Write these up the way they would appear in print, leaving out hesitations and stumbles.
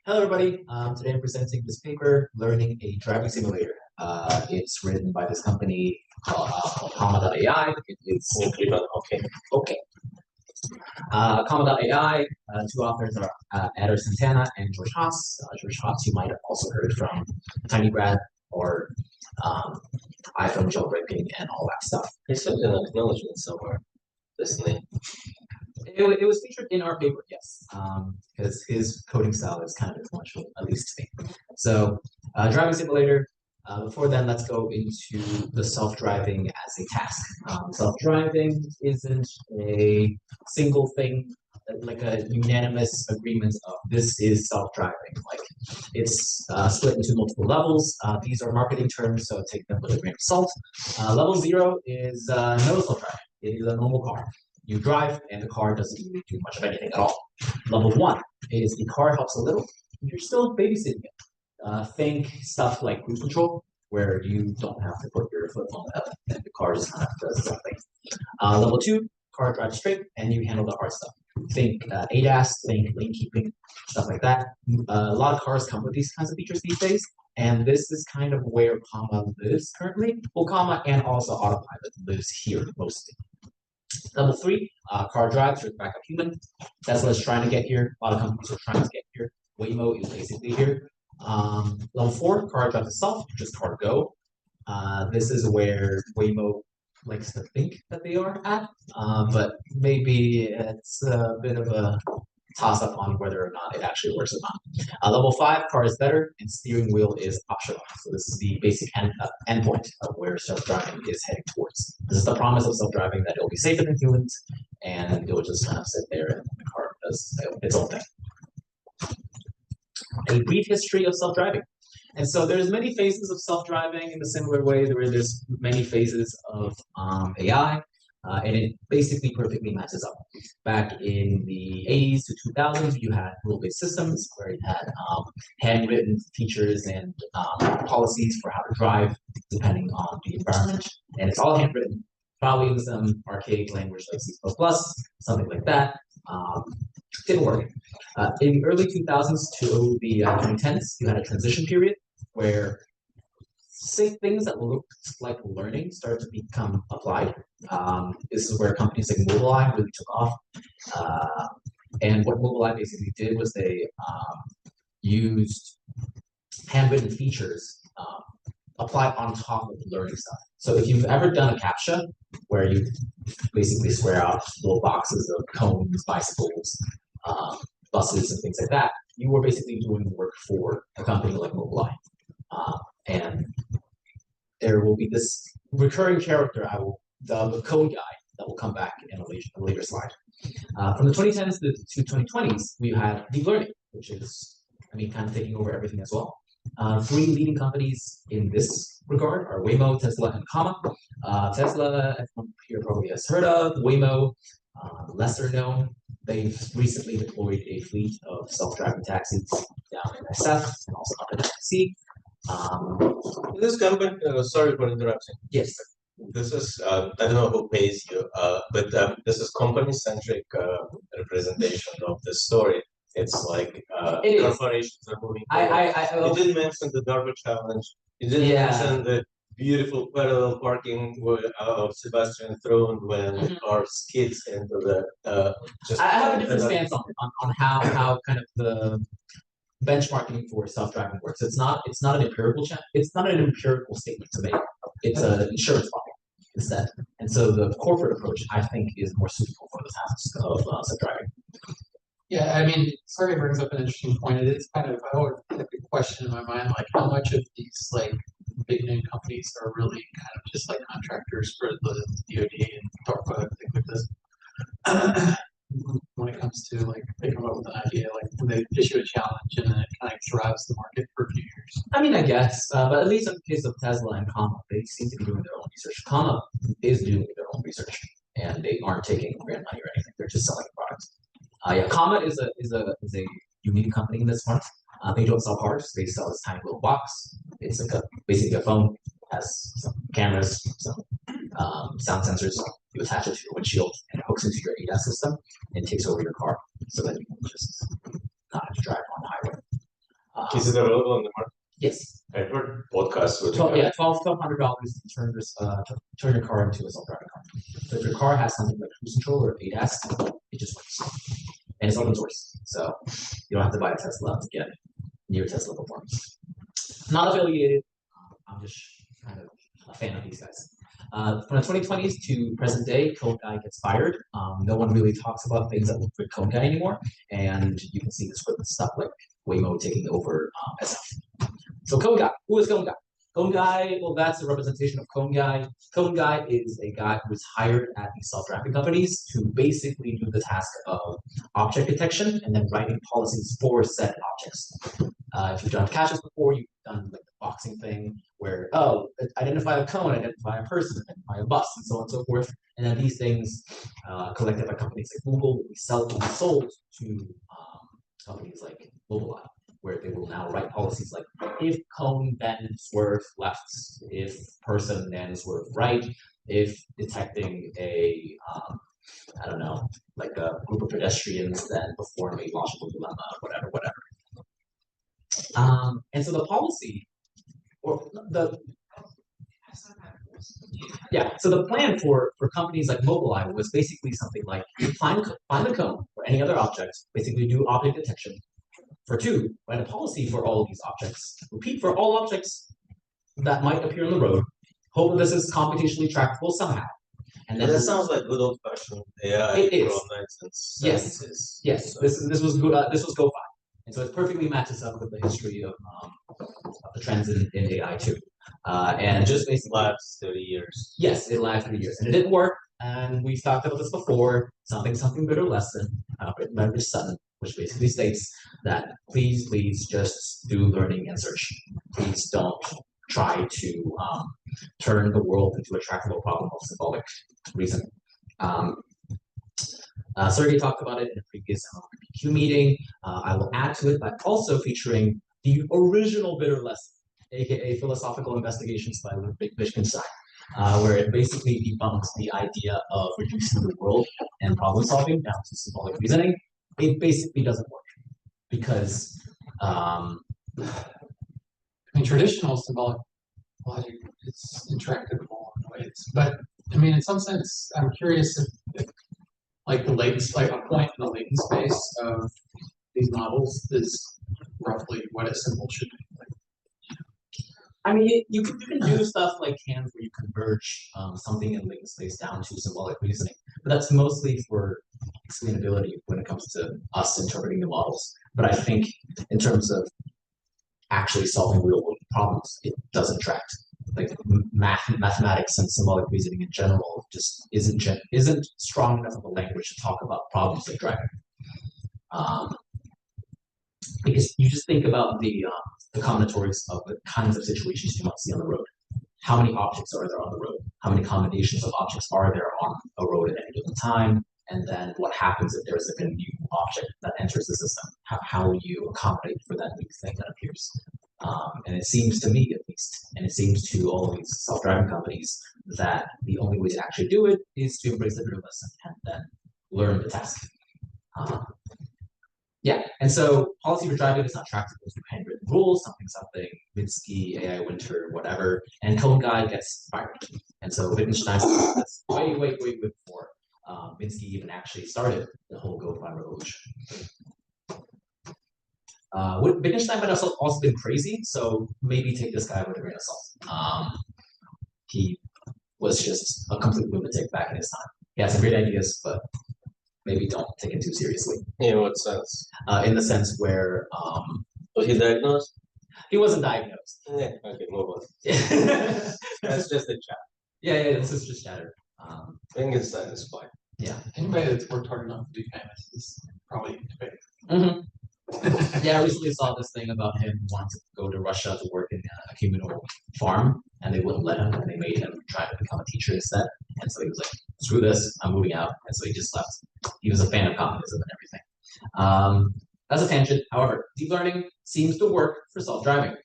Hello, everybody. Today I'm presenting this paper, Learning a Driving Simulator. It's written by this company called Comma.ai. It's okay. Okay. Comma.ai, two authors are Eder Santana and George Haas. George Haas, you might have also heard from Tiny Grad or iPhone jailbreaking and all that stuff. It's something like acknowledgement somewhere, this name. It was featured in our paper, yes, because his coding style is kind of influential, at least to me. So, driving simulator. Before then, let's go into the self-driving as a task. Self-driving isn't a single thing, like a unanimous agreement of this is self-driving. Like it's split into multiple levels. These are marketing terms, so take them with a grain of salt. Level 0 is no self-driving. It is a normal car. You drive and the car doesn't really do much of anything at all. Level 1 is the car helps a little. You're still babysitting it. Think stuff like cruise control, where you don't have to put your foot on the pedal and the car just kind of does something. Level 2, car drives straight and you handle the hard stuff. Think ADAS, think lane keeping, stuff like that. A lot of cars come with these kinds of features these days, and this is kind of where Comma lives currently. Well, Comma and also Autopilot lives here mostly. Level 3, car drives with backup human. Tesla's trying to get here. A lot of companies are trying to get here. Waymo is basically here. Level 4, car drives itself, just car go. This is where Waymo likes to think that they are at, but maybe it's a bit of a toss up on whether or not it actually works or not. Level 5, car is better, and steering wheel is optional. So this is the basic endpoint of where self-driving is heading towards. This is the promise of self-driving, that it will be safer than humans, and it will just kind of sit there and the car does its own thing. A brief history of self-driving. And so there's many phases of self-driving in a similar way where there's many phases of AI, and it basically perfectly matches up. Back in the 80s to 2000s, you had rule-based systems where you had handwritten features and policies for how to drive depending on the environment, and it's all handwritten, probably in some archaic language like C++, something like that. Didn't work. In the early 2000s to the 2010s, you had a transition period where things that looked like learning started to become applied. This is where companies like Mobileye really took off. And what Mobileye basically did was they used handwritten features applied on top of the learning stuff. So if you've ever done a CAPTCHA where you basically square out little boxes of cones, bicycles, buses, and things like that, you were basically doing work for a company like Mobileye. And there will be this recurring character I will dub a code guy that will come back in a later slide. From the 2010s to the 2020s, we had deep learning, which is, kind of taking over everything as well. Three leading companies in this regard are Waymo, Tesla, and Comma. Tesla, everyone here probably has heard of. Waymo, lesser known. They've recently deployed a fleet of self-driving taxis down in SF and also up in FC. This company, sorry for interrupting. Yes. This is, I don't know who pays you, but this is company-centric representation of the story. It's like corporations are moving forward. You didn't mention the Darby challenge. You didn't mention the beautiful parallel parking of Sebastian Throne when cars skids into the. I have a different stance on how kind of the benchmarking for self-driving works. It's not an empirical it's not an empirical statement to make. It's an insurance policy instead. And so the corporate approach, I think, is more suitable for the task of self-driving. Yeah, Sergey brings up an interesting point. It is kind of, I always have a question in my mind, like how much of these like big name companies are really kind of just like contractors for the DoD and DARPA and things like this. When it comes to like they come up with an idea, like when they issue a challenge and then it kind of drives the market for a few years. I guess, but at least in the case of Tesla and Comma, they seem to be doing their own research. Comma is doing their own research, and they aren't taking grant money or anything. They're just selling products. Comma is a unique company in this front. They don't sell cars; they sell this tiny little box. It's like basically a phone. Has some cameras, some sound sensors. You attach it to your windshield, and it hooks into your ADAS system and takes over your car, so that you can just not have to drive on the highway. Is it available on the market? Yes. I heard podcasts with $1,200 to turn your car into a self-driving car. So if your car has something like cruise control or ADAS, it just works. And it's open source. So you don't have to buy a Tesla to get near Tesla performance. Not affiliated. I'm just kind of a fan of these guys. From the 2020s to present day, Code Guy gets fired. No one really talks about things that look for Code Guy anymore. And you can see this with stuff like Waymo taking over SF. So Code Guy, who is Code Guy? Code Guy, well, that's a representation of Code Guy. Code Guy is a guy who is hired at these self-driving companies to basically do the task of object detection and then writing policies for said objects. If you've done caches before, you've done like the boxing thing where, identify a cone, identify a person, identify a bus, and so on and so forth. And then these things, collected by companies like Google, will be sold to companies like Mobileye, where they will now write policies like if cone then swerve left, if person then swerve right, if detecting a I don't know, like a group of pedestrians then perform a logical dilemma, whatever. And so the policy, or so the plan for companies like Mobileye was basically something like find a cone or any other object, basically do object detection. For two, write a policy for all of these objects. Repeat for all objects that might appear on the road. Hope that this is computationally tractable somehow. And then that sounds like good old-fashioned AI. It is. Yes. Yes. This was good. This was Go-Fi, and so it perfectly matches up with the history of the trends in AI too. And just basically lasts 30 years. Yes, it lasts 30 years, and it didn't work. And we've talked about this before. Something bitter lesson written by Rich Sutton, which basically states that please just do learning and search. Please don't try to turn the world into a tractable problem of symbolic reasoning. Sergey talked about it in a previous MLBBQ meeting. I will add to it by also featuring the original bitter lesson, aka Philosophical Investigations by Ludwig Wittgenstein, where it basically debunks the idea of reducing the world and problem solving down to symbolic reasoning. It basically doesn't work because traditional symbolic logic is intractable in ways. But I mean, in some sense, I'm curious if like the latent, like a point in the latent space of these models is roughly what a symbol should be. I mean, you can do stuff like hands where you converge something in latent space down to symbolic reasoning, but that's mostly for explainability when it comes to us interpreting the models. But I think in terms of actually solving real world problems, it doesn't track. Like mathematics and symbolic reasoning in general just isn't strong enough of a language to talk about problems like driving. Because you just think about the combinatories of the kinds of situations you might see on the road. How many objects are there on the road? How many combinations of objects are there on a road at any given time? And then what happens if there's a new object that enters the system? How will you accommodate for that new thing that appears? And it seems to me, at least, and it seems to all of these self-driving companies, that the only way to actually do it is to embrace the bitter lesson and then learn the task. And so policy for driving is not tractable through handwritten rules, something, Minsky, AI Winter, whatever, and Code Guy gets fired. And so Wittgenstein that's way before Minsky even actually started the whole Go-Fi revolution. Wittgenstein might have also been crazy, so maybe take this guy with a grain of salt. He was just a complete lunatic back in his time. He had some great ideas, but maybe don't take it too seriously. In what sense? In the sense where was he diagnosed? He wasn't diagnosed. Yeah. Okay, move on. That's just a chat. Yeah, this is just chatter. Wittgenstein is fine. Yeah. Anybody that's worked hard enough to be famous is probably fake. Yeah, I recently saw this thing about him wanting to go to Russia to work in a communal farm, and they wouldn't let him, and they made him try to become a teacher instead. And so he was like, screw this, I'm moving out. And so he just left. He was a fan of communism and everything. That's a tangent. However, deep learning seems to work for self-driving.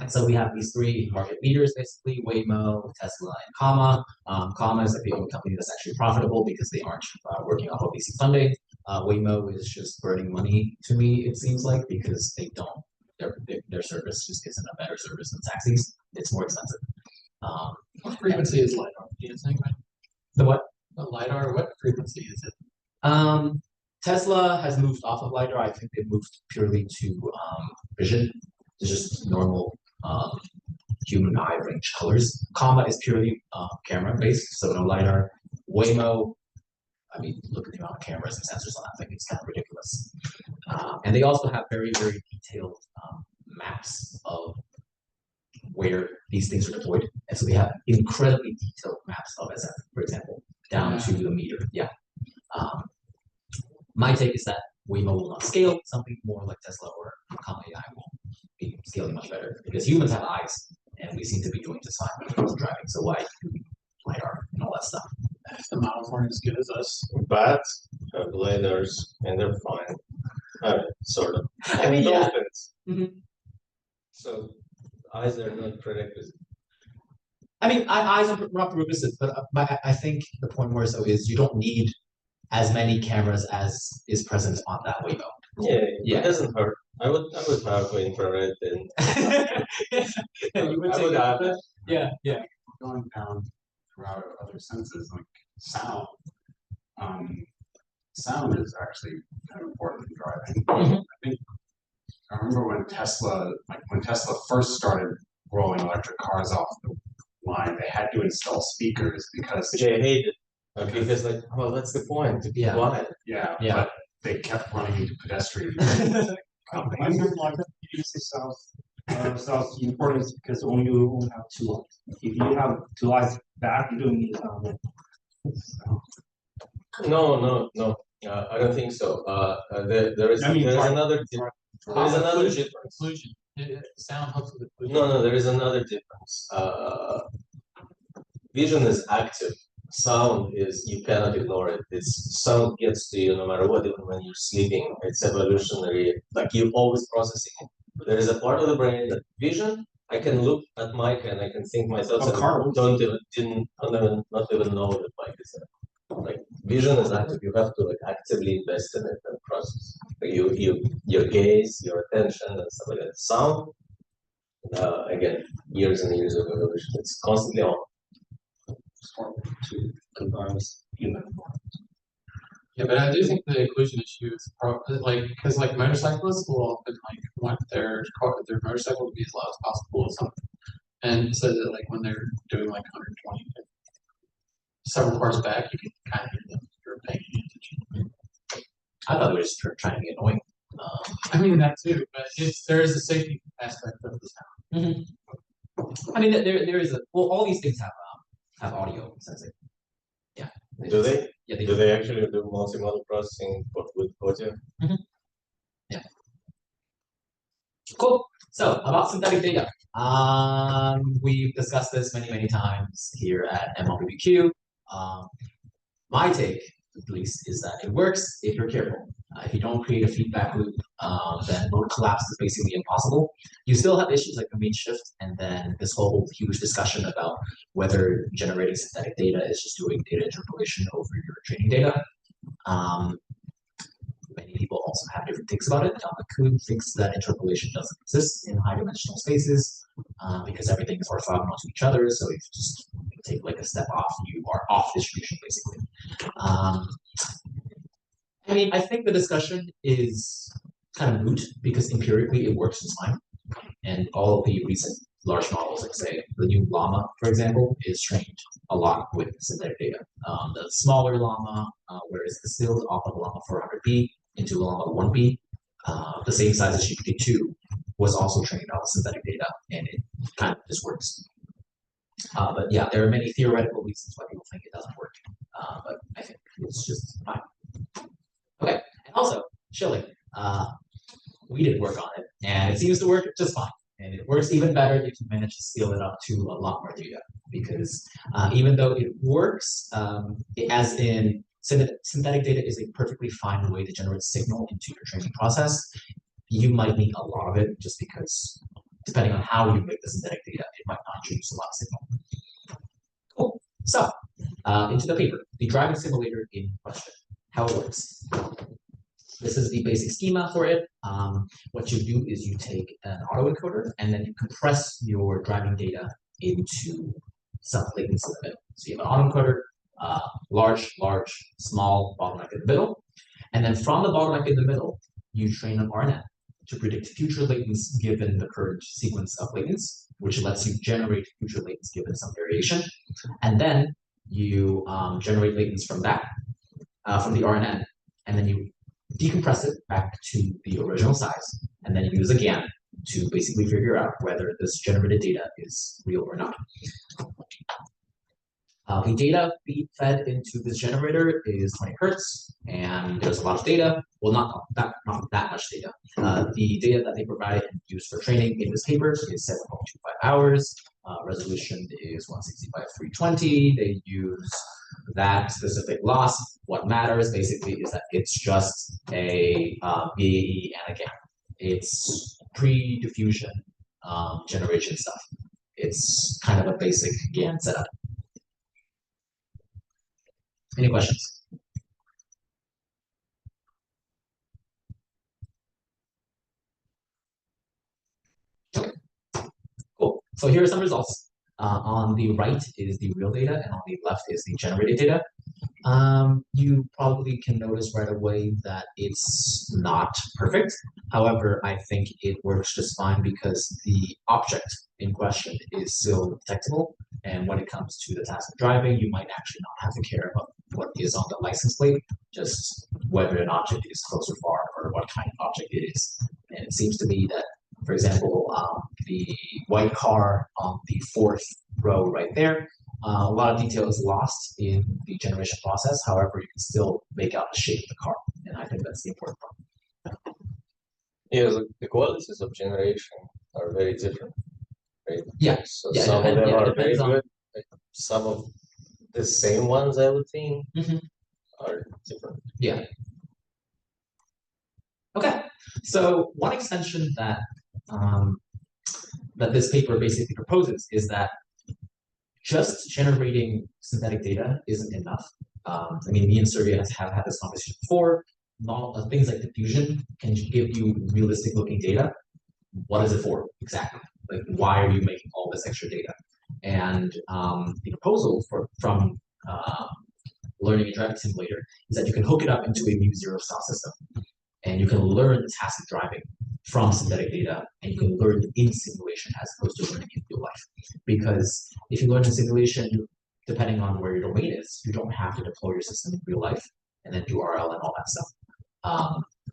And so we have these three market leaders, basically, Waymo, Tesla, and Comma. Comma is like the only company that's actually profitable because they aren't working off of VC funding. Waymo is just burning money to me, it seems like, because they don't, their service just isn't a better service than taxis. It's more expensive. What frequency is LiDAR? Do you think? The what? The LiDAR, what frequency is it? Tesla has moved off of LiDAR. I think they moved purely to vision. It's just normal human eye range colors. Comma is purely camera based, so no LiDAR. Waymo, I mean, look at the amount of cameras and sensors on that thing, it's kind of ridiculous. And they also have very, very detailed maps of where these things are deployed. And so they have incredibly detailed maps of SF, for example, down to the meter. Yeah. My take is that Waymo will not scale. Something more like Tesla or Comma AI will be scaling much better because humans have eyes and we seem to be doing just fine when it comes to driving. So why LiDAR and all that stuff? The models weren't as good as us. But LiDARs and they're fine. Sort of. I mean, yeah. So eyes are not prerequisite. I mean, eyes are not prerequisite, but I think the point more so is you don't need as many cameras as is present on that Waymo. Yeah, it doesn't hurt. I would have infrared and you would I take would have it. Yeah. Going down throughout other senses like sound. Sound is actually kind of important in driving. I remember when Tesla first started rolling electric cars off the line, they had to install speakers because they hated it. Because like, well, that's the point to be quiet. Yeah, but they kept running into pedestrians. I don't like that sounds important because when you only have two eyes. If you have two eyes back, you don't need sound. No. I don't think so. There is another difference. Sound helps with occlusion. No, there is another difference. Vision is active. Sound is, you cannot ignore it. It's sound gets to you no matter what, even when you're sleeping. It's evolutionary, like you're always processing it. But there is a part of the brain that vision, I can look at Mike and I can think myself, not even know that Mike is there. Like vision is active, you have to like actively invest in it and process. Like your gaze, your attention and stuff like that. Sound, again, years and years of evolution. It's constantly on. To compromise human. Yeah, but I do think the occlusion issue is because motorcyclists will often want their motorcycle to be as loud as possible or something, and so that like when they're doing like 120 several cars back, you can kind of hear them if you're paying attention. I thought they were just trying to be annoying. I mean that too, but there is a safety aspect of the sound. I mean, there is all these things have audio sensing. Yeah. Do they? Yeah, they do. They actually do multimodal processing with audio? Yeah. Cool. So about synthetic data. We've discussed this many times here at MLBBQ. My take, at least, is that it works if you're careful. If you don't create a feedback loop, then load collapse is basically impossible. You still have issues like the mean shift, and then this whole huge discussion about whether generating synthetic data is just doing data interpolation over your training data. Many people also have different takes about it. Kuhn thinks that interpolation doesn't exist in high-dimensional spaces because everything is orthogonal to each other. So if you just take like a step off, you are off distribution, basically. I mean, I think the discussion is kind of moot because empirically it works just fine. And all of the recent large models, like say the new Llama, for example, is trained a lot with synthetic data. The smaller Llama, where it's distilled off of Llama 400B into Llama 1B, the same size as GPT-2, was also trained off synthetic data, and it kind of just works. But yeah, there are many theoretical reasons why people think it doesn't work, but I think it's just fine. Okay, and also, Shilling, we did work on it, and it seems to work just fine. And it works even better if you manage to scale it up to a lot more data, because even though it works, as in synthetic data is a perfectly fine way to generate signal into your training process, you might need a lot of it just because depending on how you make the synthetic data, it might not introduce a lot of signal. Cool. So, into the paper, the driving simulator in question, how it works. This is the basic schema for it. What you do is you take an autoencoder and then you compress your driving data into some latency in the middle. So you have an autoencoder, large, small, bottleneck in the middle. And then from the bottleneck in the middle, you train an RNN to predict future latents given the current sequence of latents, which lets you generate future latents given some variation. And then you generate latents from that, from the RNN, and then you decompress it back to the original size, and then you use a GAN to basically figure out whether this generated data is real or not. The data fed into this generator is 20 hertz, and there's a lot of data. Well, not that much data. The data that they provided and used for training in this paper is 7.25 hours. Resolution is 160 by 320. They use that specific loss. What matters basically is that it's just a VAE and a GAN. It's pre-diffusion generation stuff. It's kind of a basic GAN setup. Any questions? Okay, cool. So here are some results. On the right is the real data, and on the left is the generated data. You probably can notice right away that it's not perfect. However, I think it works just fine because the object in question is still detectable. And when it comes to the task of driving, you might actually not have to care about what is on the license plate, just whether an object is close or far or what kind of object it is. And it seems to me that, for example, the white car on the fourth row right there, a lot of detail is lost in the generation process. However, you can still make out the shape of the car. And I think that's the important part. Yeah, the qualities of generation are very different, right? Yeah. So some of them are very good. Like some of the same ones, I would think, are different. Yeah. Okay. So one extension that that this paper basically proposes is that just generating synthetic data isn't enough. I mean, me and Surya have had this conversation before. Things like diffusion can give you realistic looking data. What is it for exactly? Like, why are you making all this extra data? And the proposal from Learning and Driving Simulator is that you can hook it up into a mu0 style system, and you can learn the task of driving from synthetic data, and you can learn in simulation as opposed to learning in real life. Because if you learn in simulation, depending on where your domain is, you don't have to deploy your system in real life and then do RL and all that stuff.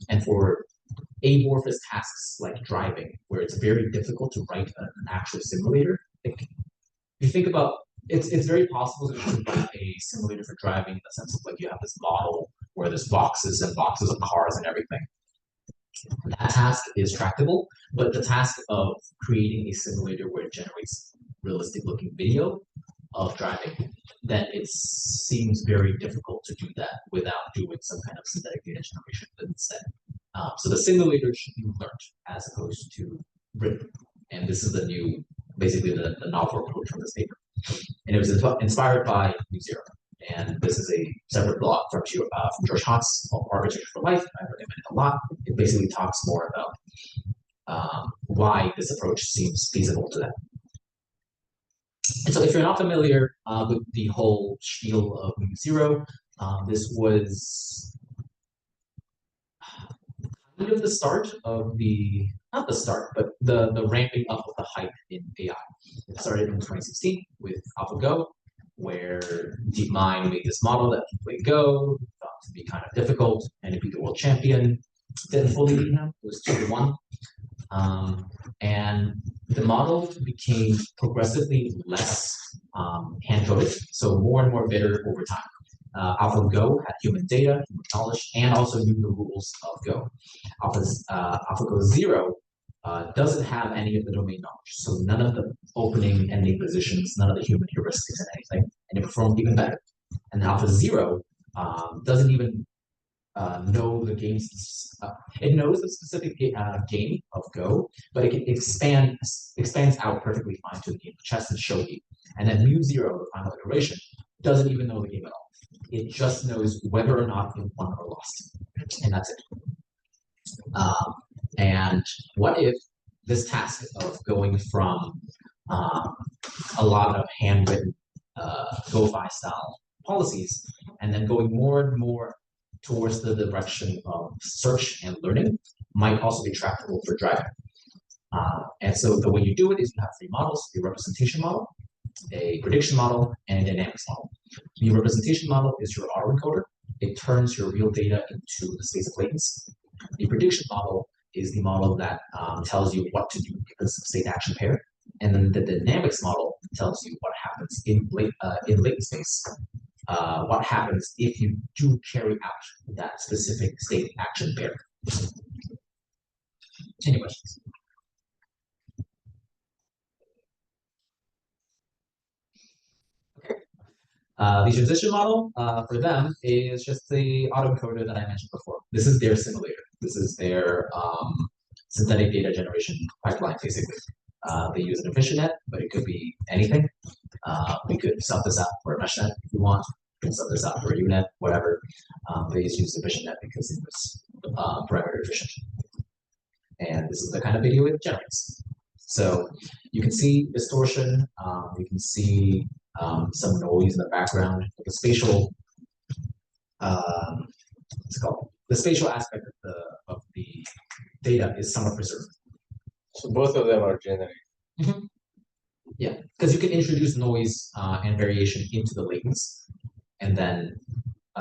And for amorphous tasks like driving, where it's very difficult to write an actual simulator, like, if you think about it's very possible to write a simulator for driving in the sense of like you have this model where there's boxes and boxes of cars and everything. That task is tractable, but the task of creating a simulator where it generates realistic looking video of driving, then it seems very difficult to do that without doing some kind of synthetic data generation instead. So the simulator should be learned as opposed to written. And this is the new, basically the novel approach from this paper. And it was inspired by mu0. And this is a separate blog from George Haas called Architecture for Life. I recommend it a lot. It basically talks more about why this approach seems feasible to them. And so if you're not familiar with the whole spiel of mu0, this was kind of the start of the, not the start, but the ramping up of the hype in AI. It started in 2016 with AlphaGo, where DeepMind made this model that can play Go, thought to be kind of difficult, and it beat the world champion. Didn't fully beat him, it was 2-1. And the model became progressively less hand-coded, so more and more bitter over time. AlphaGo had human data, human knowledge, and also knew the rules of Go. AlphaGo 0 doesn't have any of the domain knowledge, so none of the opening ending positions, none of the human heuristics and anything, and it performed even better. And AlphaZero doesn't even know the game's, it knows the specific game of Go, but it expands out perfectly fine to the game of chess and shogi. And then mu0, the final iteration, doesn't even know the game at all. It just knows whether or not it won or lost, and that's it. And what if this task of going from a lot of handwritten go-fi style policies and then going more and more towards the direction of search and learning might also be tractable for driving. And so the way you do it is you have three models: a representation model, a prediction model, and a dynamics model. The representation model is your autoencoder. It turns your real data into the space of latents. The prediction model is the model that tells you what to do because of state action pair. And then the dynamics model tells you what happens in latent space. What happens if you do carry out that specific state action pair. Any questions? The transition model for them is just the autoencoder that I mentioned before. This is their simulator. This is their synthetic data generation pipeline, basically. They use an EfficientNet, but it could be anything. We could sub this out for a MeshNet if you want. We can sub this out for a UNet, whatever. They just use EfficientNet because it was parameter efficient. And this is the kind of video it generates. So you can see distortion. You can see some noise in the background. The spatial, what's it called? The spatial aspect of the data is somewhat preserved. So both of them are generated. Mm-hmm. Yeah, because you can introduce noise and variation into the latents, and then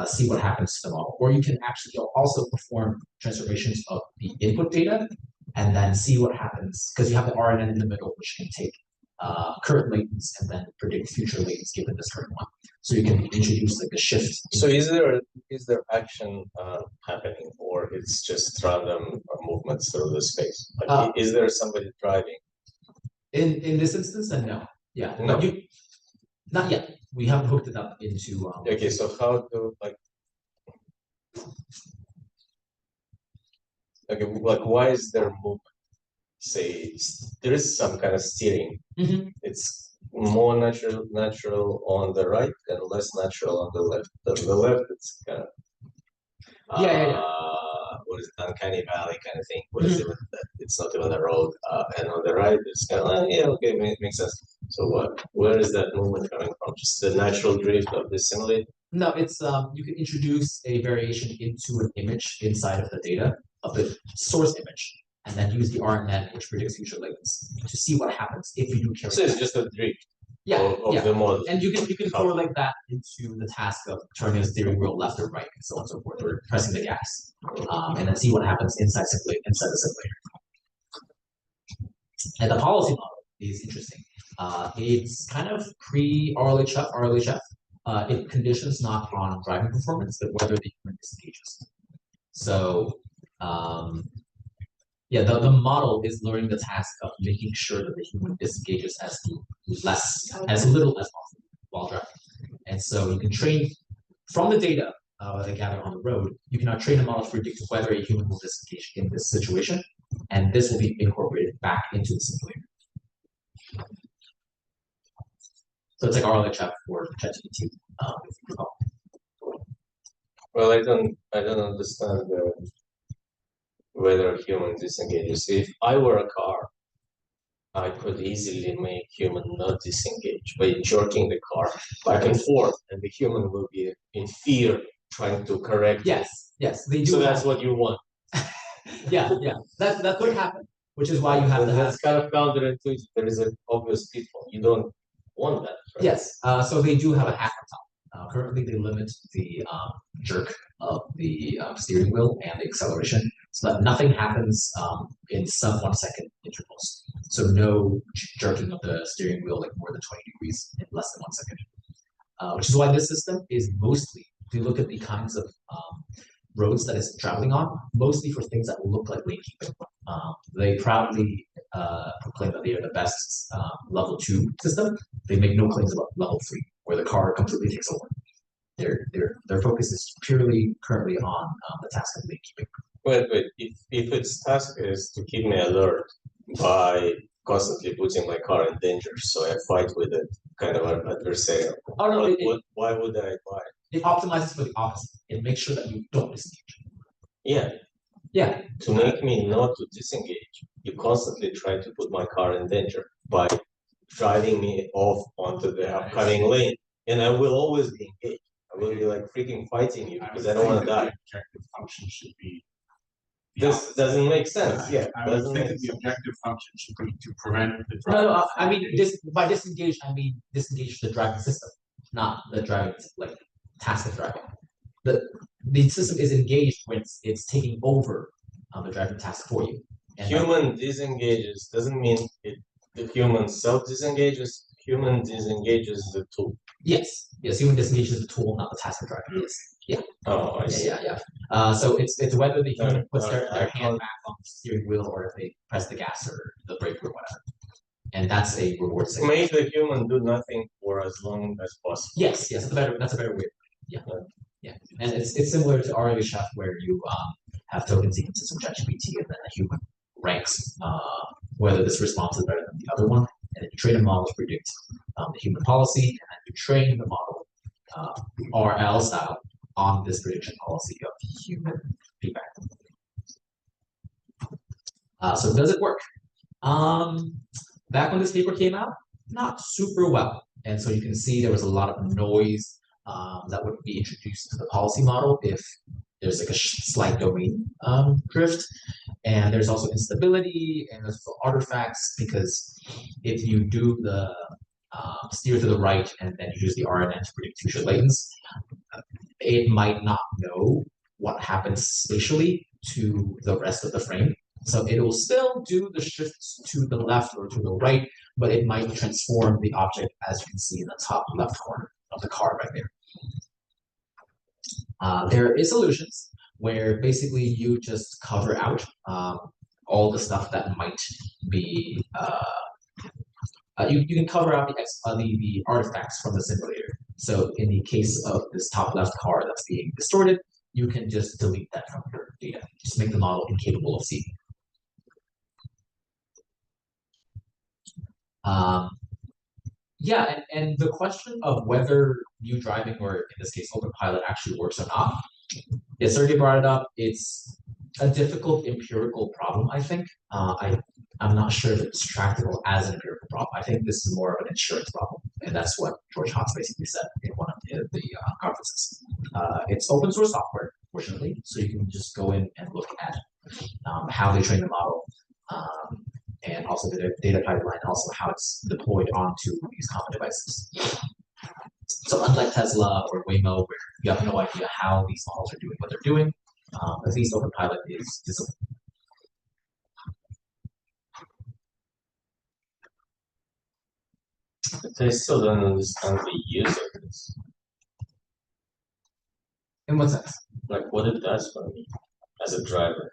see what happens to the model. Or you can actually also perform transformations of the input data, and then see what happens because you have the RNN in the middle, which can take current latents and then predict future latents given this current one. So you can introduce like a shift. So is there action happening, or it's just random movements through the space? Like, is there somebody driving? In this instance, then no. Yeah. No. Not yet. We haven't hooked it up into. Okay, so how do like? Okay, like why is there movement? Say there is some kind of steering. Mm-hmm. It's more natural on the right and less natural on the left. On the left, it's kind of what is it, uncanny valley kind of thing. What is it? It's not even a road. And on the right, it's kind of yeah, okay, makes sense. So what? Where is that movement coming from? Just the natural drift of the simulate? No, it's you can introduce a variation into an image inside of the data of the source image, and then use the RNN, which predicts future latents, to see what happens if you do carry. So it's just a drift. Yeah, of the model. And you can correlate that into the task of turning the steering wheel left or right, and so on and so forth, or pressing the gas, and then see what happens inside the simulator. And the policy model is interesting. It's kind of pre-RLHF. It conditions not on driving performance, but whether the human disengages. So, yeah, the model is learning the task of making sure that the human disengages as little as possible while driving. And so you can train from the data that they gather on the road. You can now train a model to predict whether a human will disengage in this situation, and this will be incorporated back into the simulator. So it's like RLHF for ChatGPT. Well, I don't understand whether human disengages. If I were a car, I could easily make human not disengage by jerking the car back and forth, and the human will be in fear trying to correct. Yes, they do. So that's what you want. yeah, that could happen, which is why you have to have. That's kind of counterintuitive. There is an obvious pitfall. You don't want that. Right? Yes, so they do have a hack on top. Currently, they limit the jerk of the steering wheel and the acceleration so that nothing happens in sub 1 second intervals. So no jerking of the steering wheel like more than 20 degrees in less than 1 second. Which is why this system is mostly, if you look at the kinds of roads that it's traveling on, mostly for things that look like lane keeping. They proudly proclaim that they are the best level 2 system. They make no claims about level 3, where the car completely takes over. Their focus is purely currently on the task of lane keeping. Wait, if its task is to keep me alert by constantly putting my car in danger, so I fight with it, kind of an adversarial. Oh no! Why would I buy it? It optimizes for the opposite. It makes sure that you don't disengage. Yeah, Yeah. To make me not to disengage, you constantly try to put my car in danger by driving me off onto the upcoming lane, and I will always be engaged. I will be like freaking fighting you because I don't want to die. The objective function should be. This doesn't make sense. Yeah, I would think that the objective function should be to prevent the driver. No, I mean by disengage, I mean disengage the driving system, not the driving like task of driving. The system is engaged when it's taking over the driving task for you. And human disengages doesn't mean the human self disengages. Human disengages the tool. Yes, human disengages the tool, not the task of driving. Yes. Yeah. Oh, I see. Yeah. So it's whether the human puts their hand back on the steering wheel or if they press the gas or the brake or whatever. And that's a reward system. Make the human do nothing for as long as possible. Yes, that's a better way. Yeah. And it's similar to RA Chef where you have token sequences from ChatGPT and then a human ranks whether this response is better than the other one. And then you train a model to predict the human policy, and then you train the model RL style on this prediction policy of human feedback. So does it work? Back when this paper came out, not super well. And so you can see there was a lot of noise that would be introduced to the policy model if there's like a slight domain drift. And there's also instability and there's also artifacts because if you do the steer to the right and then you use the RNN to predict future latents, it might not know what happens spatially to the rest of the frame. So it will still do the shifts to the left or to the right, but it might transform the object as you can see in the top left corner of the card right there. There is solutions where basically you just cover out all the stuff that might be you can cover out the artifacts from the simulator. So in the case of this top left card that's being distorted, you can just delete that from your data. Just make the model incapable of seeing. Yeah, and the question of whether you driving or in this case autopilot actually works or not. Yeah, Sergey brought it up. It's a difficult empirical problem, I think. I'm not sure if it's tractable as an empirical problem. I think this is more of an insurance problem, and that's what George Haas basically said in one of the conferences. It's open source software, fortunately, so you can just go in and look at how they train the model, and also the data pipeline, and also how it's deployed onto these common devices. So unlike Tesla or Waymo, where you have no idea how these models are doing what they're doing, at least OpenPilot is visible. But I still don't understand the use of this. In what sense? Like what it does for me as a driver.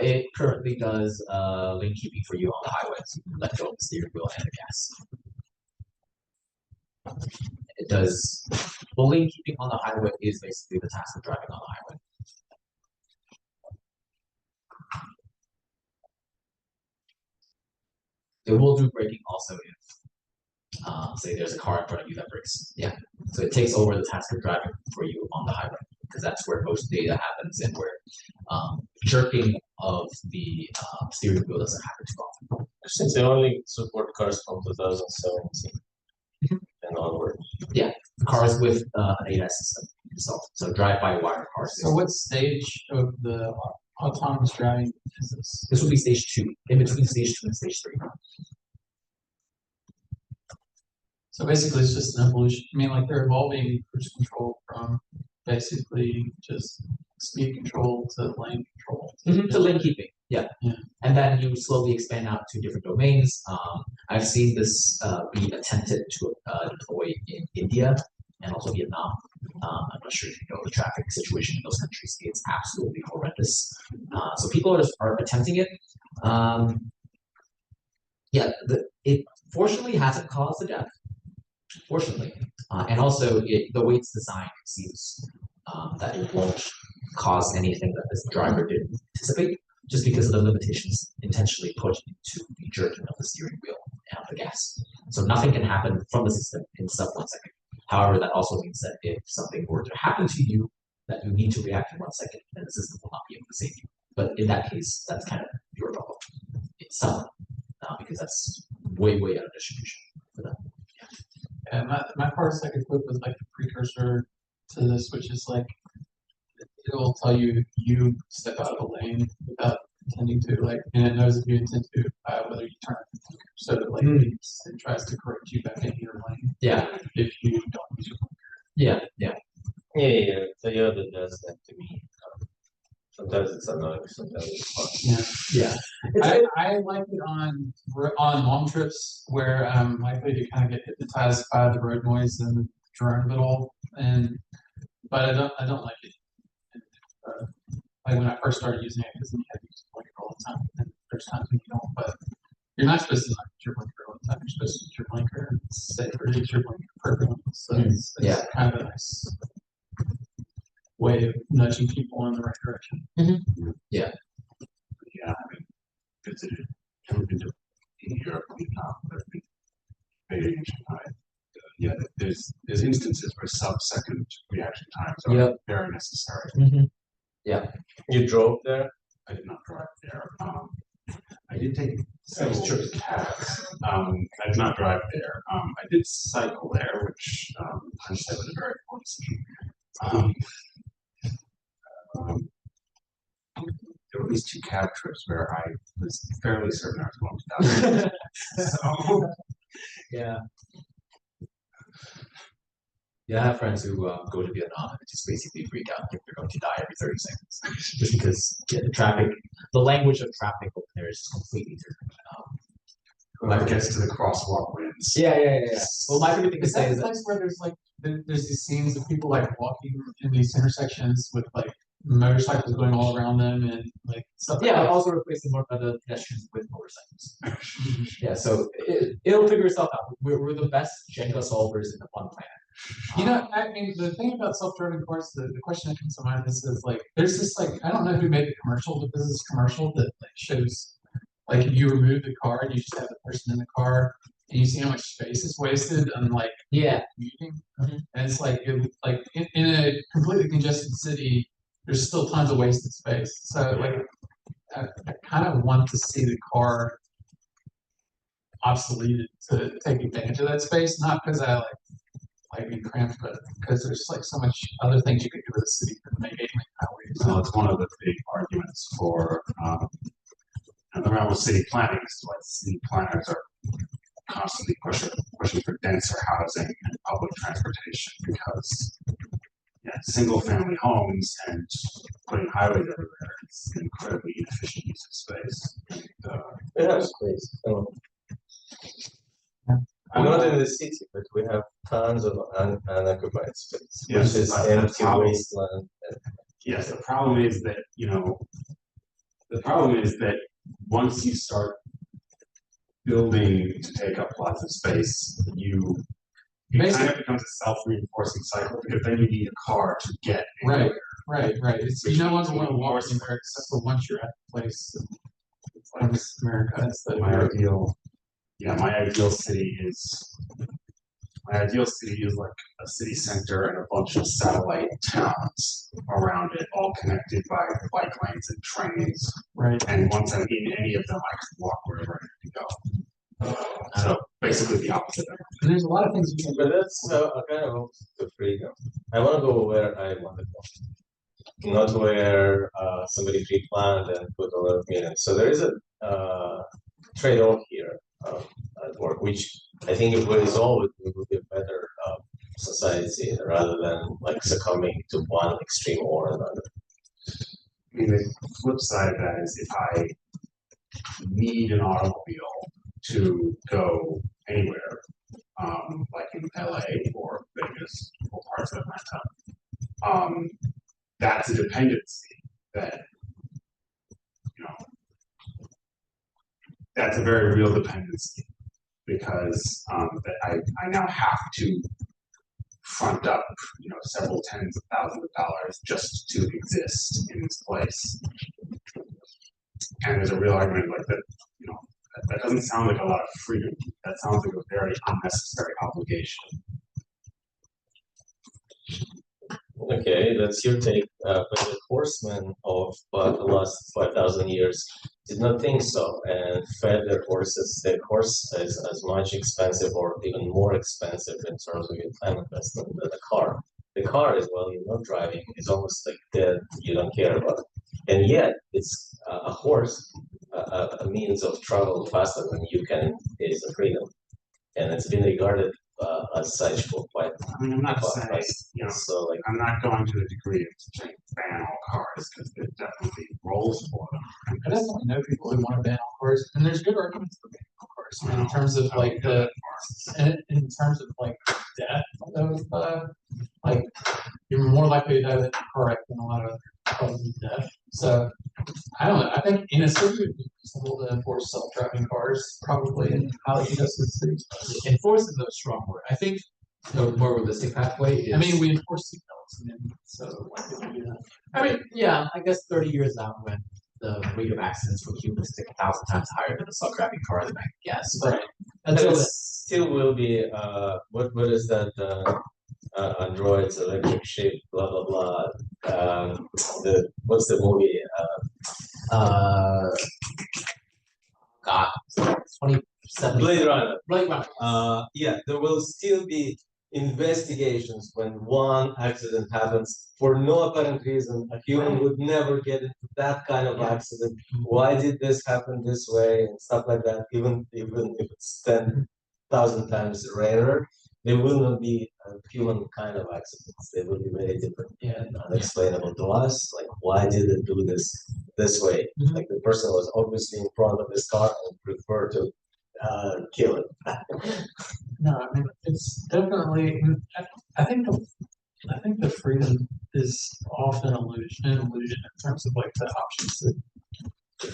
It currently does lane keeping for you on the highway, so you can let go of the steering wheel and the gas. It does, well, lane keeping on the highway is basically the task of driving on the highway. It will do braking also if, say there's a car in front of you that brakes. Yeah, so it takes over the task of driving for you on the highway, because that's where most data happens and where jerking of the steering wheel doesn't happen too often. Since they only support cars from 2017 and onward. Yeah, cars with an ADAS system installed, so drive-by-wire cars. So what stage of the autonomous driving is this? This would be stage 2, in between stage 2 and stage 3. So basically, it's just an evolution. I mean, like they're evolving cruise control from basically just speed control to lane control. To lane keeping, yeah. And then you slowly expand out to different domains. I've seen this be attempted to deploy in India and also Vietnam. I'm not sure if you know the traffic situation in those countries. It's absolutely horrendous. So people are attempting it. It fortunately hasn't caused a death. Fortunately, and also the way it's designed, it seems that it won't cause anything that this driver didn't anticipate, just because of the limitations intentionally put into the jerking of the steering wheel and of the gas. So nothing can happen from the system in sub 1 second. However, that also means that if something were to happen to you that you need to react in 1 second, then the system will not be able to save you. but in that case, that's kind of your problem. It's some, because that's way out of distribution for them. And my car is like equipped with like a precursor to this, which is like it will tell you you step out of the lane without intending to, like, and it knows if you intend to, whether you turn it. So that like it tries to correct you back into your lane. Yeah. If you don't use your Yeah. Yeah. Toyota does that to me. Sometimes it's annoying, sometimes it's fun. Yeah. I like it on long trips where I'm likely to kind of get hypnotized by the road noise and the drone of it all, but I don't like it. Like when I first started using it, because you had to use it all the time, and there's times when you don't. But you're not supposed to use your blinker all the time. You're supposed to use your blinker and safer to use your blinker for everyone. So it's kind of a nice way of nudging people in the right direction. Yeah, I mean, visited, haven't been to Europe, but I've been very ancient time. Yeah, there's instances where sub-second reaction times are very necessary. Yeah. You drove there? I did not drive there. I did take several trips to cabs. I did not drive there. I did cycle there, which I said was a very poor decision. There were at least 2 cab trips where I was fairly certain I was going to die. So, Yeah. Yeah, I have friends who go to Vietnam and just basically freak out if they're going to die every 30 seconds. Just because the language of traffic over there is completely different. whoever gets to the crosswalk wins. Yeah. Well, my favorite thing to Is say that is the that place where there's like there's these scenes of people like walking in these intersections with like motorcycles going all around them and like stuff like that? also replacing more of the pedestrians with motorcycles. Yeah, so it'll figure itself out. We're the best Jenga solvers in the fun planet. You know, I mean, the thing about self-driving cars, the question that comes to mind is like, there's this like, I don't know who made the commercial, but there's this commercial that like shows, like you remove the car and you just have the person in the car, and you see how much space is wasted on like commuting. And it's like, in a completely congested city, there's still tons of wasted space. So like, I kind of want to see the car obsoleted to take advantage of that space, not because I like being cramped, but because there's like so much other things you could do with the city that make 8-lane highways. So it's one of the big arguments for around with city planning is why city planners are constantly pushing for denser housing and public transportation because single family homes and putting highways everywhere is an incredibly inefficient use of space. It has space. I'm not in the city, but we have tons of unoccupied space, which is empty wasteland. Yes, the problem is that once you start building to take up lots of space, it kind of becomes a self-reinforcing cycle because then you need a car to get anywhere. Right. It's, you no longer want to walk anywhere except for once you're at the place. It's like America. It's the my ideal city is like a city center and a bunch of satellite towns around it, all connected by bike lanes and trains. Right. And once I'm in any of them, I can walk wherever I need to go. So basically the opposite. And there's a lot of things you can do. But that's kind of the freedom. I want to go where I want to go, not where somebody pre-planned and put a lot of meaning. So there is a trade-off here at work, which I think if we resolve it, we will be a better society rather than like succumbing to one extreme or another. I mean, the flip side of that is if I need an automobile to go anywhere, like in LA or Vegas or parts of Atlanta, that's a dependency that, that's a very real dependency because that I now have to front up, several tens of thousands of dollars just to exist in this place. And there's a real argument like that, that doesn't sound like a lot of freedom. That sounds like a very unnecessary obligation. Okay, that's your take. But the horsemen of the last 5,000 years did not think so and fed their horses. The horse is as much expensive or even more expensive in terms of your time investment than the car. The car is, well, you're not driving, it's almost like dead, you don't care about it. And yet, it's a horse, a means of travel faster than you can, is a freedom. And it's been regarded as such for quite. I mean, I'm not saying, so like I'm not going to the degree of saying ban all cars because there's definitely roles for them. I definitely know people who want to ban all cars, and there's good arguments for banning all cars. I mean, in terms of like in terms of like death of like you're more likely to have a car wreck than a lot of other causes of death. So I don't know. I think in a city it would be reasonable to enforce self-driving cars, probably in highly congested cities. Enforce is a strong word. I think the more realistic pathway is. I mean, we enforce seatbelts, and so why couldn't we do that? I mean, yeah, I guess 30 years out when the rate of accidents for humans is 1,000 times higher than a self-driving car, then I guess. But until it then, still will be what is that androids electric sheep blah blah blah what's the movie God, 27. Blade Runner. Blade Runner. Yeah, there will still be investigations when one accident happens for no apparent reason. A human would never get into that kind of accident. Why did this happen this way and stuff like that? Even if it's 10,000 times rarer, there will not be a human kind of accidents. They will be very different and unexplainable to us. Like, why did it do this way? Like the person was obviously in front of this car and preferred to kill it. No, I mean it's definitely. I think the freedom is often an illusion in terms of like the options that.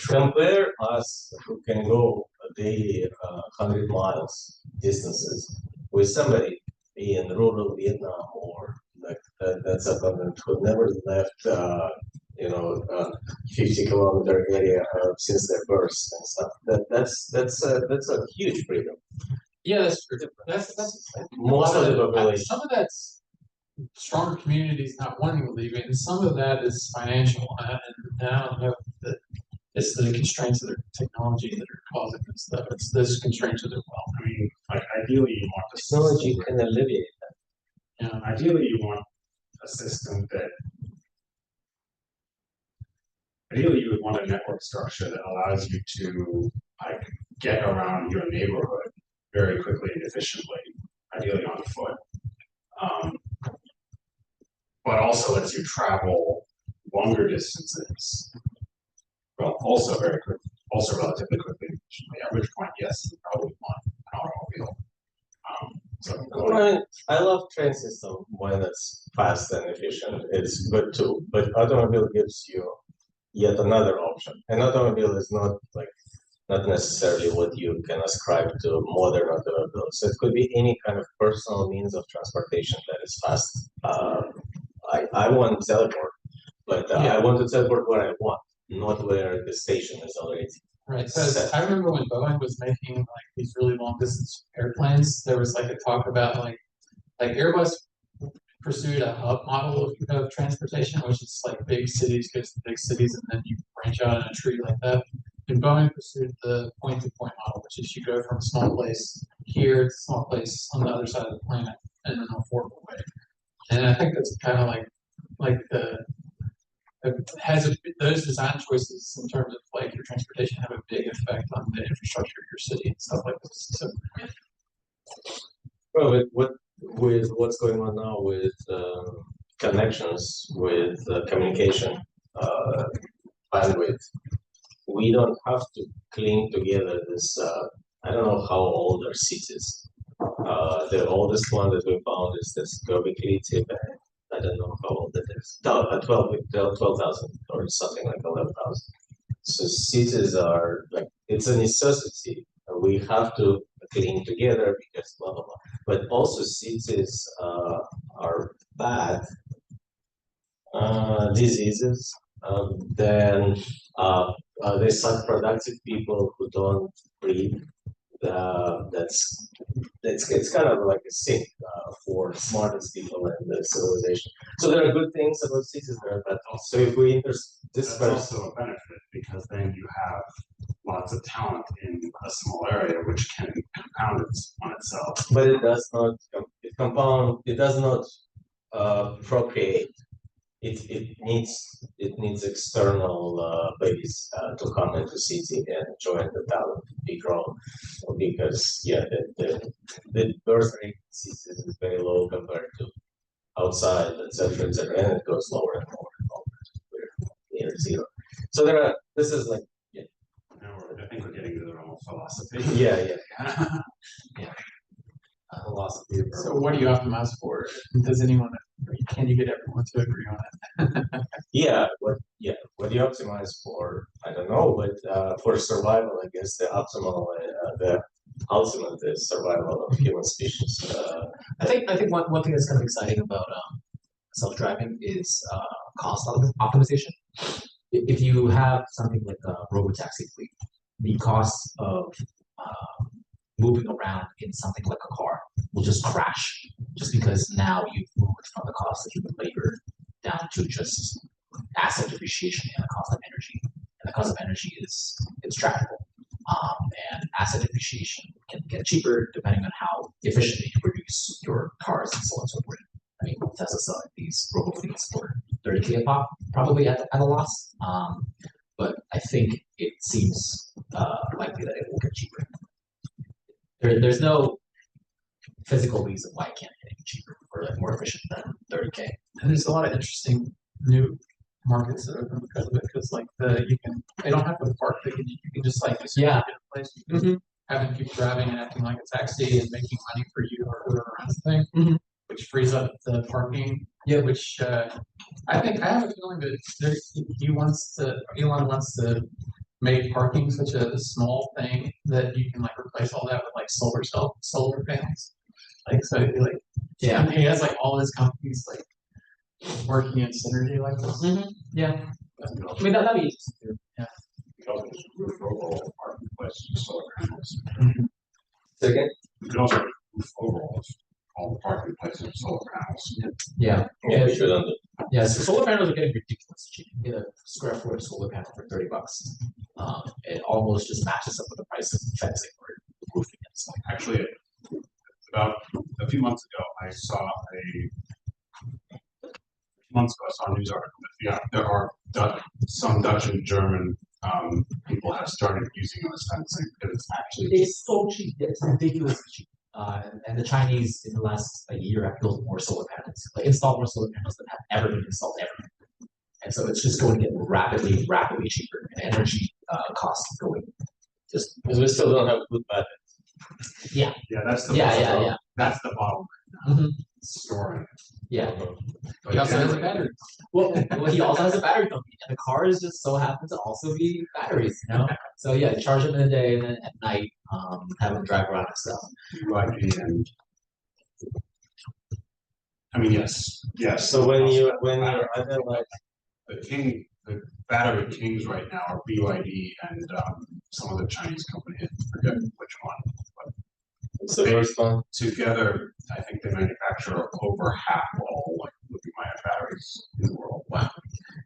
Compare us who can go a daily 100 miles distances with somebody in rural Vietnam or like that's a government who never left 50-kilometer area since their birth and stuff. That's a huge freedom. Yeah, that's true. That's most of the population. Some of that's stronger communities not wanting to leave it, and some of that is financial. And I don't know that it's the constraints of the technology that are causing this stuff. It's those constraints of their wealth. I mean, like ideally you want the Technology can alleviate that. Yeah. Ideally you want a system that ideally you would want a network structure that allows you to like get around your neighborhood very quickly and efficiently, ideally on foot. But also lets you travel longer distances. Well, also very quick, also relatively quickly and efficiently. At which point, yes, you probably want an automobile. I love train system when it's fast and efficient. It's good too, but automobile gives you yet another option. An automobile is not necessarily what you can ascribe to modern automobiles. So it could be any kind of personal means of transportation that is fast. I want to teleport, but I want to teleport where I want, not where the station is already. Right. So I remember when Boeing was making like these really long distance airplanes, there was like a talk about like Airbus pursued a hub model of transportation, which is like big cities goes to big cities and then you branch out in a tree like that. And Boeing pursued the point-to-point model, which is you go from a small place here to a small place on the other side of the planet in an affordable way. And I think that's kind of like those design choices in terms of like your transportation have a big effect on the infrastructure of your city and stuff like this. So, well, with what's going on now with connections, with communication, bandwidth, we don't have to cling together this. I don't know how old are cities. The oldest one that we found is this Göbekli Tepe. I don't know how old it is. 12,000 or something like 11,000. So cities are like, it's a necessity. We have to cling together because blah, blah, blah. But also cities are bad diseases. Then they suck productive people who don't breathe. It's kind of like a sink. for smartest people in the civilization. So there are good things about cities there, but also if we That's also a benefit because then you have lots of talent in a small area which can compound it on itself. But it does not compound. It does not procreate. It needs external base to come into city and join the talent to be grown, because the birth rate in cities is very low compared to outside, etc., etc., and it goes lower and lower and lower. We're near zero. So this is like I think we're getting into the wrong philosophy. yeah. Philosophy. So what do you optimize for? Does anyone, can you get everyone to agree on it? What do you optimize for? I don't know, but for survival, I guess the ultimate is survival of human species. I think one thing that's kind of exciting about self-driving is cost optimization. If you have something like a robotaxi fleet, the cost of moving around in something like a car will just crash, just because now you've moved from the cost of human labor down to just asset depreciation and the cost of energy. And the cost of energy is trackable. And asset depreciation can get cheaper depending on how efficiently you produce your cars and so on and so forth. I mean, Tesla selling these robo fleets for 30K a pop, probably at a loss. But I think it seems likely that it will get cheaper. There's no physical reason why it can't get any cheaper or like more efficient than 30K. And there's a lot of interesting new markets that open because of it. Because like they don't have to park. You can just like get a place. You can have people driving and acting like a taxi and making money for you or whoever runs the thing, which frees up the parking. Yeah, which I think I have a feeling that Elon wants to make parking such a small thing that you can like replace all that with like solar panels. Like so, and he has like all his companies like working in synergy like this. Yeah, I mean that'd be interesting too. Yeah. You can also roof overall parking places with solar panels. Second. You can also roof overall all the parking places with solar panels. Yeah. We should under. Yeah, so solar panels are getting ridiculous cheap. You get a square foot of solar panel for $30. It almost just matches up with the price of fencing or roofing it. So. Actually, about a few months ago, I saw a news article that there are some Dutch and German people have started using it as fencing because it's actually it's so cheap. It's ridiculously cheap. And the Chinese in the last year have built more solar panels, like installed more solar panels than have ever been installed ever. And so it's just going to get rapidly cheaper, and energy costs going just because we still don't have good batteries. Yeah, that's the that's the bottleneck. Storing. Yeah. He also has a battery. Well, he also has a battery company, and the cars just so happen to also be batteries, you know. So yeah, charge them in the day, and then at night, have them drive around and stuff. And I mean, yes. So when you're under like the battery kings right now are BYD and some other Chinese company. I forget which one. But the first one together, I think they manufacture over half all like lithium-ion batteries in the world. Wow.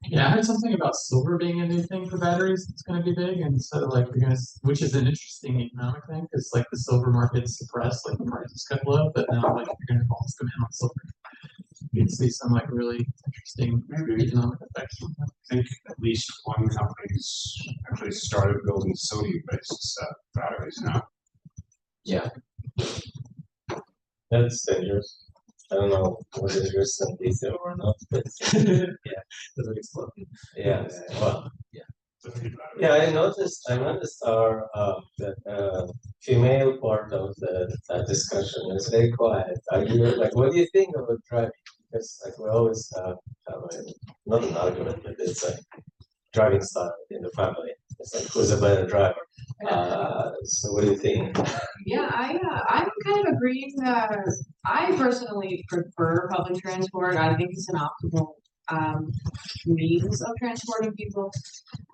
Yeah, I heard something about silver being a new thing for batteries. It's going to be big, and so like which is an interesting economic thing because like the silver market's suppressed, like the prices got low, but now like you're going to almost demand on silver. You can see some like really interesting economic effects. I think at least one company's actually started building sodium-based batteries now. Yeah. That's dangerous. I don't know whether there's some detail or not, but yeah, doesn't explode. Yeah, well, yeah. I noticed our the female part of the discussion is very quiet. Like, what do you think about driving? Because like we always have not an argument, but it's like driving style in the family. It's like who's a better driver. So what do you think? Yeah, I'm kind of agreeing that I personally prefer public transport. I think it's an optimal means of transporting people.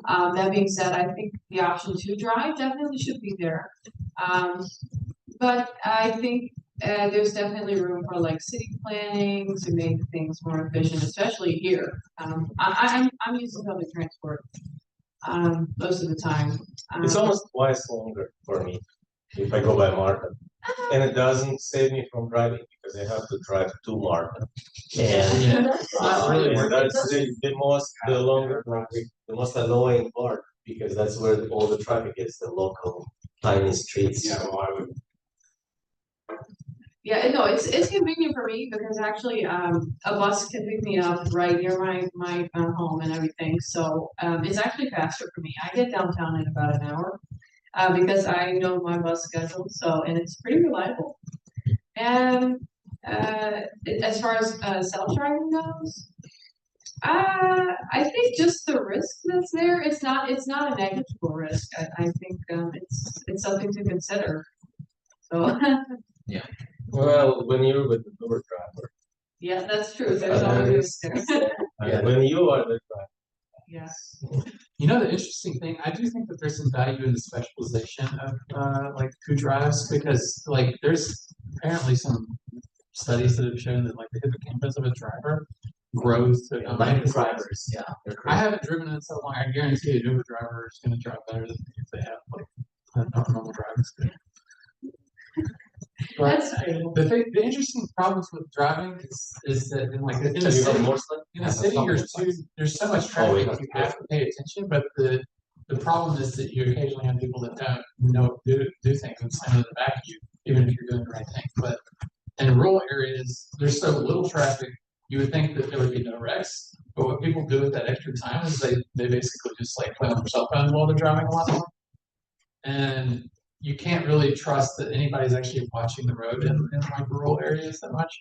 That being said, I think the option to drive definitely should be there. But I think there's definitely room for like city planning to make things more efficient, especially here. I'm using public transport most of the time. It's almost twice longer for me if I go by Martin. And it doesn't save me from driving because I have to drive to Martin. And not really and that's the most annoying part because that's where all the traffic is, the local tiny streets. Yeah, well, I would. Yeah, no, it's convenient for me because actually, a bus can pick me up right near my home and everything. So, it's actually faster for me. I get downtown in about an hour, because I know my bus schedule. So, and it's pretty reliable. And as far as self-driving goes, I think just the risk that's there. It's not a negligible risk. I think it's something to consider. So. Well, when you're with the Uber driver. Yeah, that's true. There's always there. Yeah, when you are the driver. Yes. You know, the interesting thing, I do think that there's some value in the specialization of like who drives, because like there's apparently some studies that have shown that like the hippocampus of a driver grows to Like the drivers, yeah. They're I crazy. haven't driven in so long. I guarantee an Uber driver is going to drive better than if they have like a normal driving skill. But That's true. the interesting problems with driving is that in like in the You have city, more sleep? in a city there's so much traffic you have to pay attention, but the problem is that you occasionally have people that don't do things and slam in the back of you, even if you're doing the right thing. But in rural areas, there's so little traffic, you would think that there would be no wrecks. But what people do with that extra time is they basically just like play on their cell phone while they're driving a lot more. And you can't really trust that anybody's actually watching the road in like rural areas that much.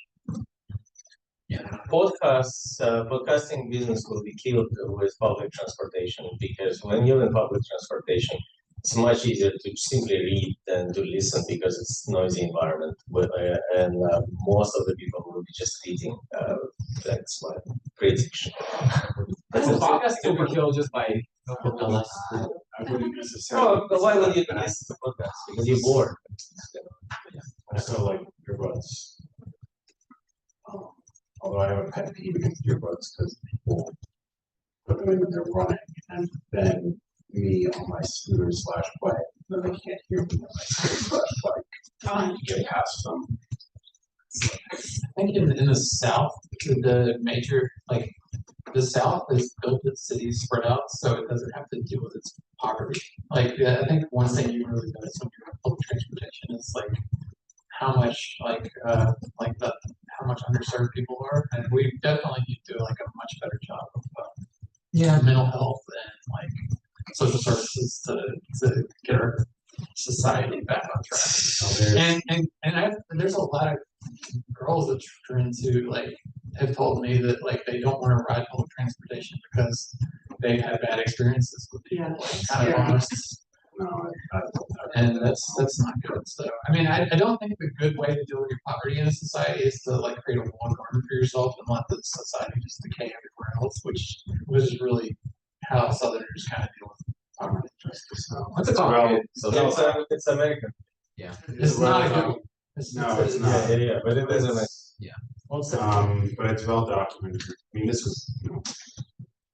Yeah, podcasting business will be killed with public transportation because when you're in public transportation, it's much easier to simply read than to listen because it's noisy environment. And most of the people will be just reading. That's my prediction. Podcasting will be killed just by less. I wouldn't necessarily. Oh, but why would you listen to podcasts? Because you're bored. Also, like earbuds. Although I have a pet peeve against earbuds because people put them in when they're running, and then me on my scooter / bike, then they can't hear me on my scooter / bike. Trying to get past them. I think in the South, the major like the South has built its cities spread out, so it doesn't have to deal with its poverty. Like I think one thing you really notice when you're on public transportation is like how much how much underserved people are, and we definitely need to do like a much better job of mental health and like social services to get our society back on track. So And there's a lot of girls that are into like have told me that like they don't want to ride public transportation because they've had bad experiences with people, like, kind of almost. And that's not good. So I mean, I don't think the good way to deal with your poverty in a society is to like create a walled garden for yourself and let the society just decay everywhere else, which was really how Southerners kind of deal with poverty. What's it called? It's American. Yeah. It's not a good one. No, it's not. Yeah, but it is American. But it's well documented. I mean, this was,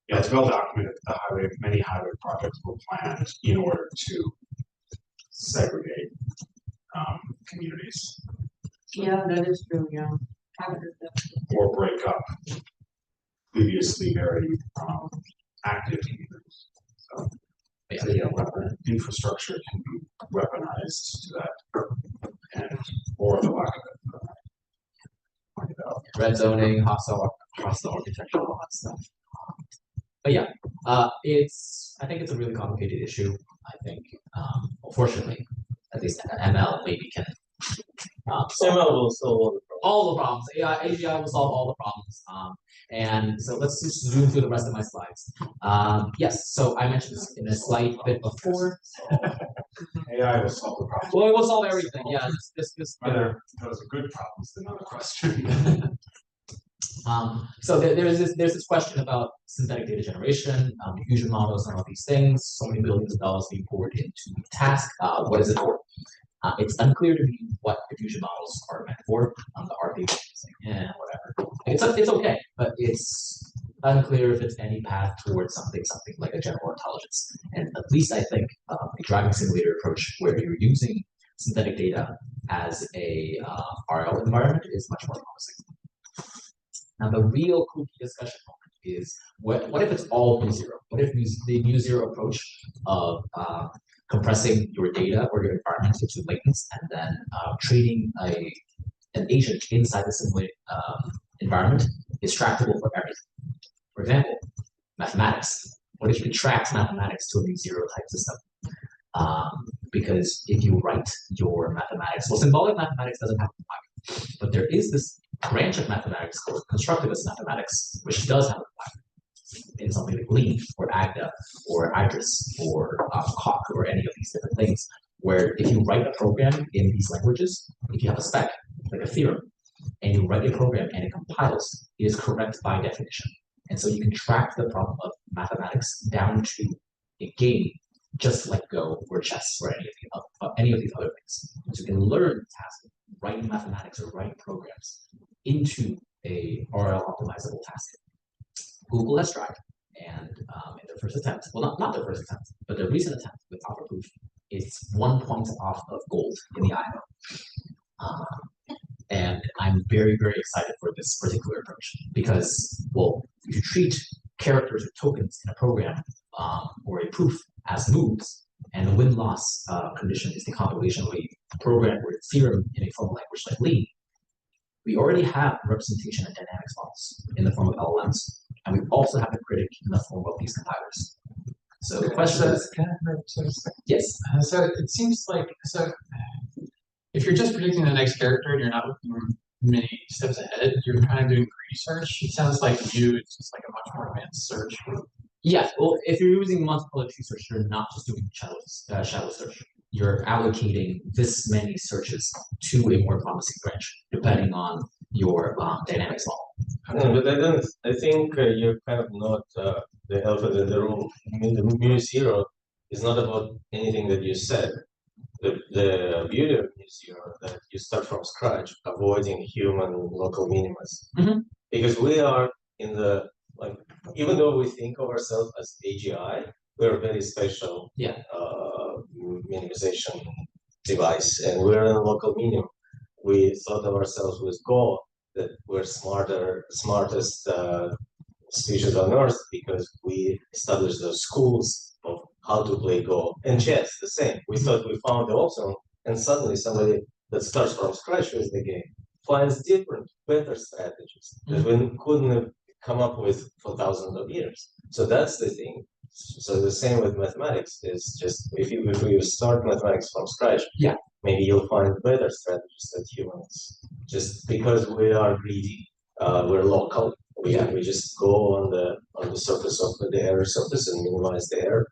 yeah, it's well documented that many highway projects were planned in order to segregate communities Yeah, that is true. Yeah. I heard that. or break up previously very active communities. So, infrastructure can be weaponized to that, and or the lack of it. Pointed out. Red zoning, hostile architecture, all that stuff. But yeah, I think it's a really complicated issue. I think, fortunately, at least ML maybe can solve ML will solve all the problems. AGI will solve all the problems. And so let's just zoom through the rest of my slides. Yes, so I mentioned this in a slight bit before. AI will solve the problem. Well, it will solve everything. Yeah, this Whether those are good problems is another question. So there's this question about synthetic data generation, diffusion models, and all these things. So many billions of dollars being poured into the task. What is it for? It's unclear to me what diffusion models are meant for. The R paper is like, whatever. It's okay, but it's unclear if it's any path towards something like a general intelligence. And at least I think a driving simulator approach where you're using synthetic data as a RL environment is much more promising. Now, the real kooky discussion moment is what if it's all mu zero? What if the mu zero approach of compressing your data or your environment into latents and then treating an agent inside the simulated environment is tractable for everything? For example, mathematics. What if you contract mathematics to a mu zero type system? Because if you write your mathematics, well, symbolic mathematics doesn't have a compiler, but there is this branch of mathematics called constructivist mathematics, which does have a compiler in something like Lean or Agda or Idris or Coq or any of these different things, where if you write a program in these languages, if you have a spec, like a theorem, and you write a program and it compiles, it is correct by definition. And so you can track the problem of mathematics down to a game, just like Go or chess or any of these other things. So you can learn the task of writing mathematics or writing programs into a RL optimizable task. Google has tried, and in their first attempt, well, not their first attempt, but their recent attempt with AlphaProof, it's 1 point off of gold in the IMO. And I'm very, very excited for this particular approach because, well, if you treat characters or tokens in a program or a proof as moves, and the win-loss condition is the compilation of a program or a theorem in a formal language like Lean, we already have representation and dynamics models in the form of LLMs, and we also have a critic in the form of these compilers. So the question is, yes. So it seems like, if you're just predicting the next character and you're not looking many steps ahead, you're kind of doing research. It sounds like you, it's just like a much more advanced search. Yes, well, if you're using multiple tree search, you're not just doing shallow search. You're allocating this many searches to a more promising branch, depending on your dynamics model. But I think you're kind of not the elephant in the room. I mean, the mu zero is not about anything that you said. The beauty of mu zero that you start from scratch, avoiding human local minimas. Because we are in the, like, even though we think of ourselves as AGI, we're a very special minimization device, and we're in a local minimum. We thought of ourselves with Go that we're smartest species on Earth because we established those schools of how to play Go, and chess the same. We thought we found the optimum, and suddenly somebody that starts from scratch with the game finds different, better strategies that we couldn't have come up with for thousands of years. So that's the thing. So the same with mathematics is just if you start mathematics from scratch, maybe you'll find better strategies than humans. Just because we are greedy, we're local. We just go on the surface of the error surface and minimize the error.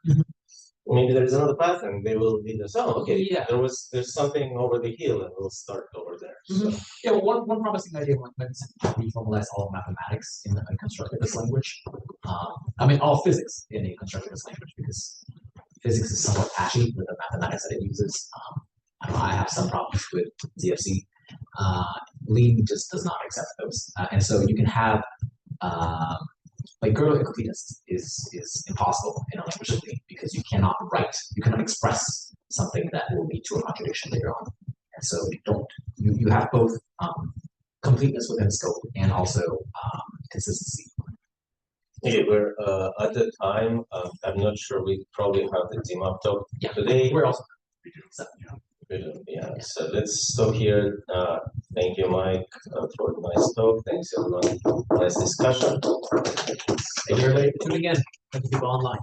Maybe there's another path, and they will lead us. Oh, okay. There's something over the hill, and we'll start over there. So. Yeah, well, one promising idea when we formalize all mathematics in a constructivist language. I mean, all physics in a constructivist language, because physics is somewhat patchy with the mathematics that it uses. I have some problems with ZFC. Lean just does not accept those, and so you can have. Like Gödel incompleteness is impossible in a language like Lean because you cannot express something that will lead to a contradiction later on. And so you have both completeness within scope and also consistency. Okay, we're at the time. I'm not sure we probably have the team up top today. We're also so, so let's stop here. Thank you, Mike, for the nice talk. Thanks, everyone. Nice discussion. Thank you, everybody, for tuning in. Thank you, people online.